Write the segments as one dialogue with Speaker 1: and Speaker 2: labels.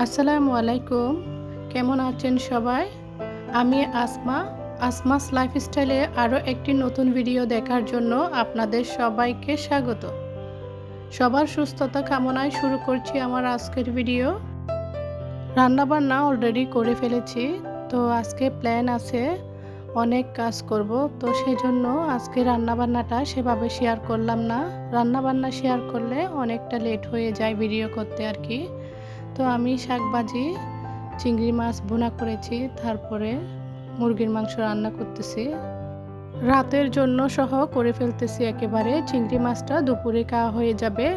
Speaker 1: আসসালামু আলাইকুম। কেমন আছেন সবাই? আমি আসমাস লাইফস্টাইলে আরও একটি নতুন ভিডিও দেখার জন্য আপনাদের সবাইকে স্বাগত। সবার সুস্থতা কামনায় শুরু করছি আমার আজকের ভিডিও। রান্নাবান্না অলরেডি করে ফেলেছি, তো আজকে প্ল্যান আছে অনেক কাজ করব, তো সেজন্য আজকে রান্নাবান্নাটা সেভাবে শেয়ার করলাম না। রান্নাবান্না শেয়ার করলে অনেকটা লেট হয়ে যায় ভিডিও করতে আর কি। তো আমি শাকভাজি, চিংড়ি মাছ ভুনা করেছি, তারপরে মুরগির মাংস রান্না করতেছি। রাতের জন্য সহ করে ফেলতেছি একেবারে। চিংড়ি মাছটা দুপুরে খাওয়া হয়ে যাবে,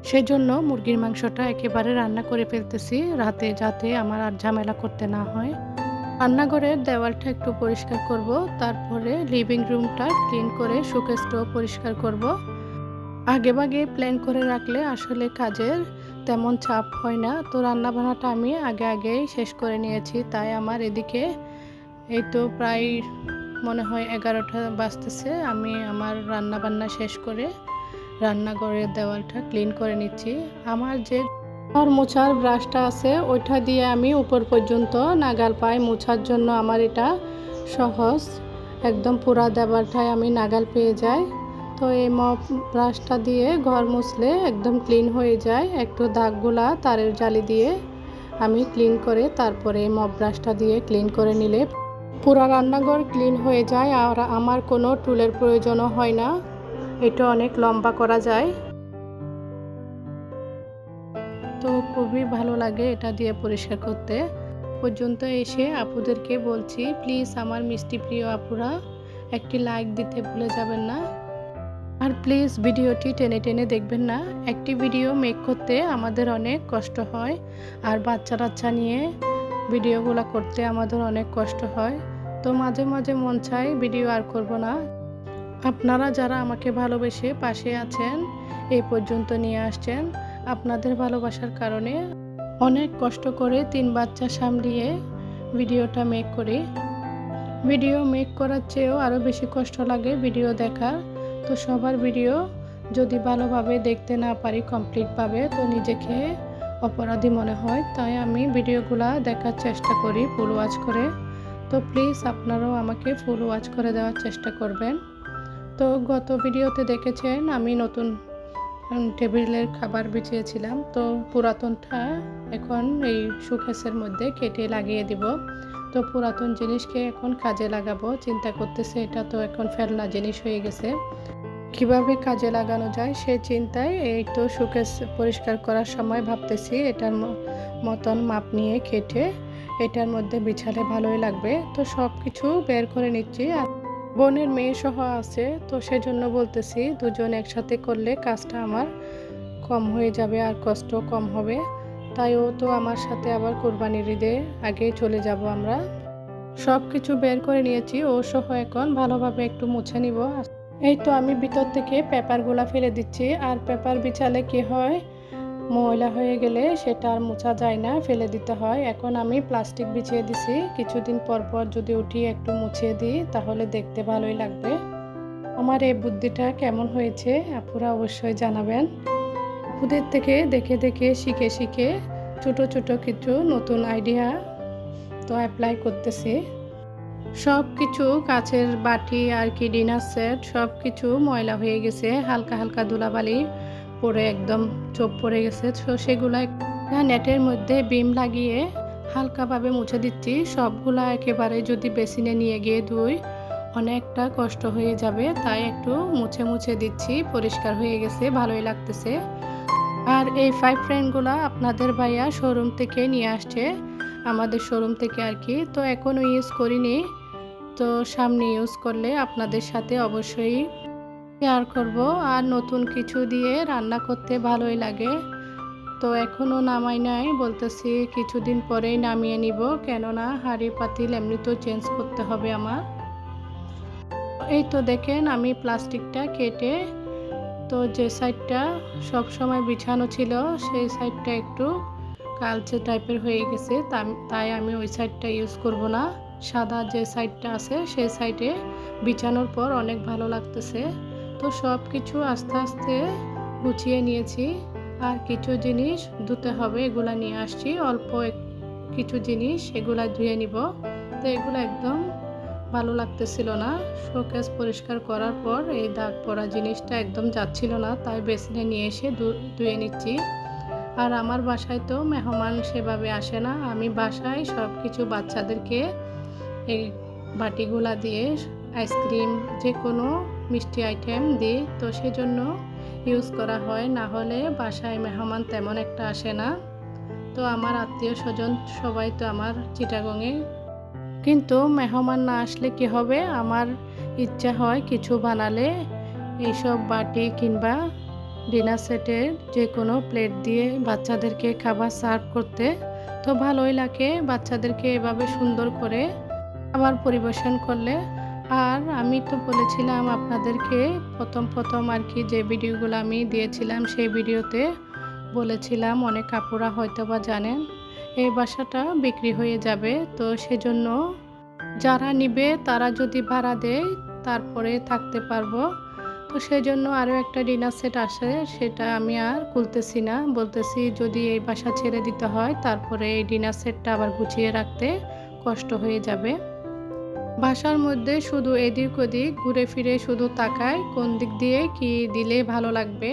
Speaker 1: সেজন্য মুরগির মাংসটা একেবারে রান্না করে ফেলতেছি রাতে, যাতে আমার আর ঝামেলা করতে না হয়। রান্নাঘরের দেওয়ালটা একটু পরিষ্কার করব, তারপরে লিভিং রুমটা ক্লিন করে শোকেসটাও পরিষ্কার করব। আগেভাগে প্ল্যান করে রাখলে আসলে কাজের তেমন চাপ হয় না। তো রান্নাবান্নাটা আমি আগেই শেষ করে নিয়েছি, তাই আমার এদিকে এই তো প্রায় মনে হয় 11টা বাজতেছে। আমি আমার রান্নাবান্না শেষ করে রান্নাঘরের দেওয়ালটা ক্লিন করে নিচ্ছি। আমার যে ঘর মোছার ব্রাশটা আছে ওইটা দিয়ে আমি উপর পর্যন্ত নাগাল পাই মোছার জন্য। আমার এটা সহজ, একদম পুরা দেওয়ালটায় আমি নাগাল পেয়ে যাই। তো এই মপ ব্রাশটা দিয়ে ঘর মুছলে একদম ক্লিন হয়ে যায়। একটু দাগগুলা তারের জালি দিয়ে আমি ক্লিন করে তারপরে মপ ব্রাশটা দিয়ে ক্লিন করে নিলে পুরা রান্নাঘর ক্লিন হয়ে যায়, আর আমার কোনো টুলের প্রয়োজনও হয় না। এটা অনেক লম্বা করা যায়, তো খুবই ভালো লাগে এটা দিয়ে পরিষ্কার করতে। পর্যন্ত এসে আপুদেরকে বলছি, প্লিজ আমার মিষ্টি প্রিয় আপুরা একটি লাইক দিতে ভুলে যাবেন না, আর প্লিজ ভিডিওটি টেনে টেনে দেখবেন না। একটি ভিডিও মেক করতে আমাদের অনেক কষ্ট হয়, আর বাচ্চা নিয়ে ভিডিওগুলো করতে আমাদের অনেক কষ্ট হয়। তো মাঝে মাঝে মন চায় ভিডিও আর করব না। আপনারা যারা আমাকে ভালোবেসে পাশে আছেন, এই পর্যন্ত নিয়ে আসছেন, আপনাদের ভালোবাসার কারণে অনেক কষ্ট করে 3 বাচ্চা সামলিয়ে ভিডিওটা মেক করি। ভিডিও মেক করার চেয়েও আরও বেশি কষ্ট লাগে ভিডিও দেখার। তো সবার ভিডিও যদি ভালোভাবে দেখতে না পারি কমপ্লিটভাবে, তো নিজেকে অপরাধী মনে হয়। তাই আমি ভিডিওগুলা দেখার চেষ্টা করি ফুল ওয়াচ করে। তো প্লিজ আপনারাও আমাকে ফুল ওয়াচ করে দেওয়ার চেষ্টা করবেন। তো গত ভিডিওতে দেখেছেন আমি নতুন টেবিলের খাবার বিছিয়েছিলাম, তো পুরাতনটা এখন এই শোকেসের মধ্যে কেটে লাগিয়ে দিব। তো পুরাতন জিনিসকে এখন কাজে লাগাবো চিন্তা করতেছে। এটা তো এখন ফেলনা জিনিস হয়ে গেছে, কিভাবে কাজে লাগানো যায় সেই চিন্তায় এই তো শোকেস পরিষ্কার করার সময় ভাবতেছি এটার মতন মাপ নিয়ে কেটে এটার মধ্যে বিছালে ভালোই লাগবে। তো সব কিছু বের করে নিচ্ছি, আর বোনের মেয়ে সহ আছে, তো সেজন্য বলতেছি দুজন একসাথে করলে কাজটা আমার কম হয়ে যাবে আর কষ্ট কম হবে। তাই ও তো আমার সাথে আবার কোরবানির ঈদে আগেই চলে যাব আমরা। সব কিছু বের করে নিয়েছি, ও সহ এখন ভালোভাবে একটু মুছে নিব। এই তো আমি ভিতর থেকে পেপারগুলা ফেলে দিচ্ছি, আর পেপার বিছালে কি হয়, ময়লা হয়ে গেলে সেটা আর মোছা যায় না, ফেলে দিতে হয়। এখন আমি প্লাস্টিক বিছিয়ে দিছি, কিছুদিন পর পর যদি উঠিয়ে একটু মুছিয়ে দিই তাহলে দেখতে ভালোই লাগবে। আমার এই বুদ্ধিটা কেমন হয়েছে আপুরা অবশ্যই জানাবেন। আপুদের থেকে দেখে দেখে শিখে শিখে ছোট ছোট কিছু নতুন আইডিয়া তো অ্যাপ্লাই করতেছি। সব কিছু কাচের বাটি আর কি ডিনার সেট সব কিছু ময়লা হয়ে গেছে, হালকা হালকা ধুলাবালি পরে একদম চোপ পড়ে গেছে। তো সেগুলা নেটের মধ্যে বিম লাগিয়ে হালকাভাবে মুছে দিচ্ছি। সবগুলা একেবারে যদি বেসিনে নিয়ে গিয়ে ধুই অনেকটা কষ্ট হয়ে যাবে, তাই একটু মুছে মুছে দিচ্ছি। পরিষ্কার হয়ে গেছে, ভালোই লাগতেছে। আর এই 5 ফ্রেন্ডগুলা আপনাদের ভাইয়া শোরুম থেকে নিয়ে আসছে, আমাদের শোরুম থেকে আর কি। তো এখনও ইউজ করিনি, তো সামনে ইউজ করলে আপনাদের সাথে অবশ্যই শেয়ার করব। আর নতুন কিছু দিয়ে রান্না করতে ভালোই লাগে। তো এখনও নামাই নাই, বলতেছি কিছুদিন পরেই নামিয়ে নিব, কেননা হাঁড়ি পাতিল এমনিতেও চেঞ্জ করতে হবে আমার। এই তো দেখেন আমি প্লাস্টিকটা কেটে, তো যে সাইডটা সব সময় বিছানো ছিল সেই সাইডটা একটু কালচে টাইপের হয়ে গেছে, তাই আমি ওই সাইডটা ইউজ করব না। সাদা যে সাইডটা আছে সেই সাইডে বিছানোর পর অনেক ভালো লাগতেছে। তো সব কিছু আস্তে আস্তে গুছিয়ে নিয়েছি। আর কিছু জিনিস ধুতে হবে, এগুলা নিয়ে আসছি। অল্প কিছু জিনিস এগুলা ধুয়ে নিব। তো এগুলো একদম ভালো লাগতেছিল না। শোকেস পরিষ্কার করার পর এই দাগ পড়া জিনিসটা একদম যাচ্ছিল না, তাই বেসিনে নিয়ে এসে ধুয়ে নিচ্ছি। আর আমার বাসায় তো মেহমান সেভাবে আসে না, আমি বাসায় সব কিছু বাচ্চাদেরকে এই বাটিগুলা দিয়ে আইসক্রিম যে কোনো মিষ্টি আইটেম দিই, তো সেজন্য ইউজ করা হয়, না হলে বাসায় মেহমান তেমন একটা আসে না। তো আমার আত্মীয় স্বজন সবাই তো আমার চিটাগংয়ে, কিন্তু মেহমান না আসলে কি হবে, আমার ইচ্ছা হয় কিছু বানালে এইসব বাটি কিংবা ডিনার সেটের যে কোনো প্লেট দিয়ে বাচ্চাদেরকে খাবার সার্ভ করতে। তো ভালোই লাগে বাচ্চাদেরকে এভাবে সুন্দর করে খাবার পরিবেশন করলে। আর আমি তো বলেছিলাম আপনাদেরকে প্রথম আর কি, যে ভিডিওগুলো আমি দিয়েছিলাম সেই ভিডিওতে বলেছিলাম অনেক আপুরা হয়তো বা জানেন এই বাসাটা বিক্রি হয়ে যাবে। তো সেজন্য যারা নিবে তারা যদি ভাড়া দেয় তারপরে থাকতে পারবো। তো সেজন্য আরও একটা ডিনার সেট আসে, সেটা আমি আর খুলতেছি না, বলতেছি যদি এই বাসা ছেড়ে দিতে হয় তারপরে এই ডিনার সেটটা আবার গুছিয়ে রাখতে কষ্ট হয়ে যাবে। বাসার মধ্যে শুধু এদিক ওদিক ঘুরে ফিরে শুধু তাকায় কোন দিক দিয়ে কি দিলে ভালো লাগবে।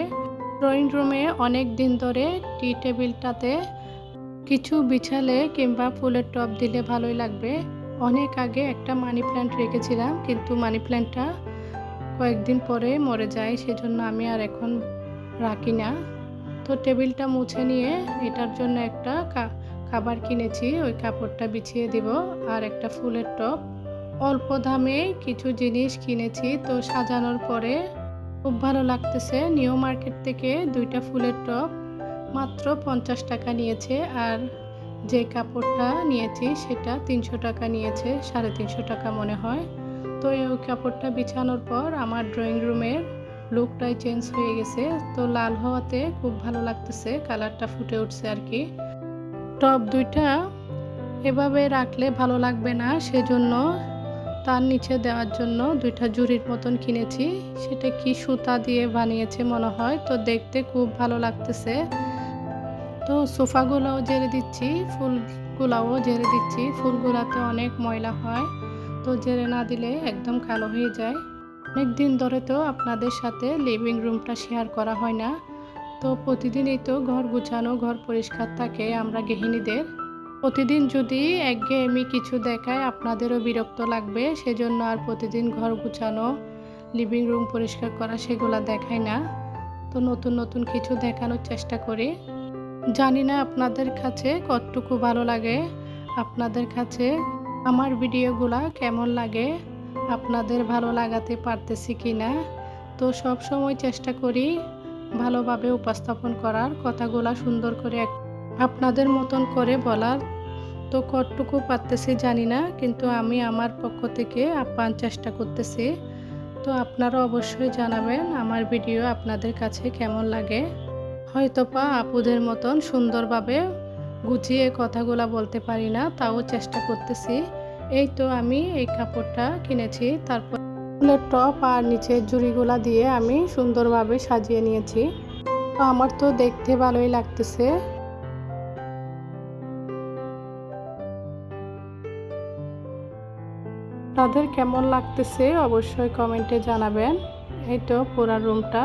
Speaker 1: ড্রয়িং রুমে অনেক দিন ধরে টি টেবিলটাতে কিছু বিছালে কিংবা ফুলের টব দিলে ভালোই লাগবে। অনেক আগে একটা মানি প্ল্যান্ট রেখেছিলাম, কিন্তু মানি প্ল্যান্টটা কয়েকদিন পরে মরে যায়, সেজন্য আমি আর এখন রাখি না। তো টেবিলটা মুছে নিয়ে এটার জন্য একটা খাবার কিনেছি, ওই কাপড়টা বিছিয়ে দিব। আর একটা ফুলের টব অল্প দামে কিছু জিনিস কিনেছি, তো সাজানোর পরে খুব ভালো লাগতেছে। নিউ মার্কেট থেকে 2টা ফুলের টব মাত্র 50 টাকা নিয়েছে, আর যে কাপড়টা নিয়েছি সেটা 300 টাকা নিয়েছে, 350 টাকা মনে হয়। তো এই কাপড়টা বিছানোর পর আমার ড্রয়িং রুমের লুকটাই চেঞ্জ হয়ে গেছে। তো লাল হওয়াতে খুব ভালো লাগতেছে, কালারটা ফুটে উঠছে আর কি। টব 2টা এভাবে রাখলে ভালো লাগবে না, সেজন্য তার নিচে দেওয়ার জন্য 2টা জুড়ির মতন কিনেছি। সেটা কি সুতা দিয়ে বানিয়েছে মনে হয়, তো দেখতে খুব ভালো লাগতেছে। তো সোফাগুলোও ঝেড়ে দিচ্ছি, ফুলগুলাও ঝেড়ে দিচ্ছি। ফুলগুলাতে অনেক ময়লা হয়, তো ঝেড়ে না দিলে একদম কালো হয়ে যায়। অনেক দিন ধরে তো আপনাদের সাথে লিভিং রুমটা শেয়ার করা হয় না। তো প্রতিদিনই তো ঘর গুছানো, ঘর পরিষ্কার থাকে আমরা গৃহিণীদের। প্রতিদিন যদি একঘেয়েমি কিছু দেখায় আপনাদেরও বিরক্ত লাগবে, সেজন্য আর প্রতিদিন ঘর গুছানো, লিভিং রুম পরিষ্কার করা সেগুলো দেখাই না। তো নতুন নতুন কিছু দেখানোর চেষ্টা করি। জানি না আপনাদের কাছে কতটুকু ভালো লাগে, আপনাদের কাছে আমার ভিডিওগুলা কেমন লাগে, আপনাদের ভালো লাগাতে পারতেছি কি না। তো সব সময় চেষ্টা করি ভালোভাবে উপস্থাপন করার, কথাগুলা সুন্দর করে আপনাদের মতন করে বলার। তো কতটুকু পারতেছি জানি না, কিন্তু আমি আমার পক্ষ থেকে আপ্যায়ন চেষ্টা করতেছি। তো আপনারা অবশ্যই জানাবেন আমার ভিডিও আপনাদের কাছে কেমন লাগে। হয়তোবা আপুদের মতন সুন্দরভাবে গুছিয়ে কথাগুলা বলতে পারি না, তাও চেষ্টা করতেছি। এই তো আমি এই কাপড়টা কিনেছি, তারপর ফুলের টপ আর নিচের জুড়িগুলা দিয়ে আমি সুন্দরভাবে সাজিয়ে নিয়েছি। তো আমার তো দেখতে ভালোই লাগতেছে। তাদের কেমন লাগতেছে অবশ্যই কমেন্টে জানাবেন। এই তো পুরা রুমটা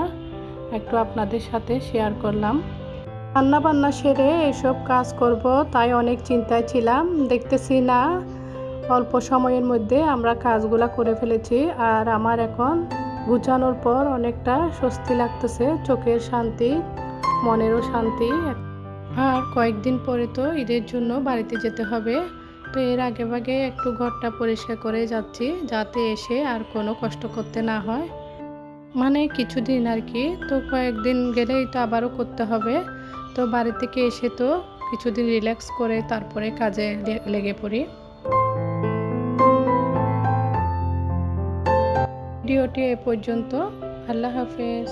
Speaker 1: একটু আপনাদের সাথে শেয়ার করলাম। রান্না বান্না সেরে এসব কাজ করব, তাই অনেক চিন্তায় ছিলাম। দেখতেছি না অল্প সময়ের মধ্যে আমরা কাজগুলা করে ফেলেছি, আর আমার এখন গুছানোর পর অনেকটা স্বস্তি লাগতেছে, চোখের শান্তি, মনেরও শান্তি। আর কয়েকদিন পরে তো ঈদের জন্য বাড়িতে যেতে হবে। তো এর আগে ভাগে একটু ঘরটা পরিষ্কার করে যাচ্ছি, যাতে এসে আর কোনো কষ্ট করতে না হয়, মানে কিছুদিন আর কি। তো কয়েকদিন গেলেই তো আবারও করতে হবে। তো বাড়ি থেকে এসে তো কিছুদিন রিল্যাক্স করে তারপরে কাজে লেগে পড়ি। ভিডিওটি এ পর্যন্ত। আল্লাহ হাফেজ।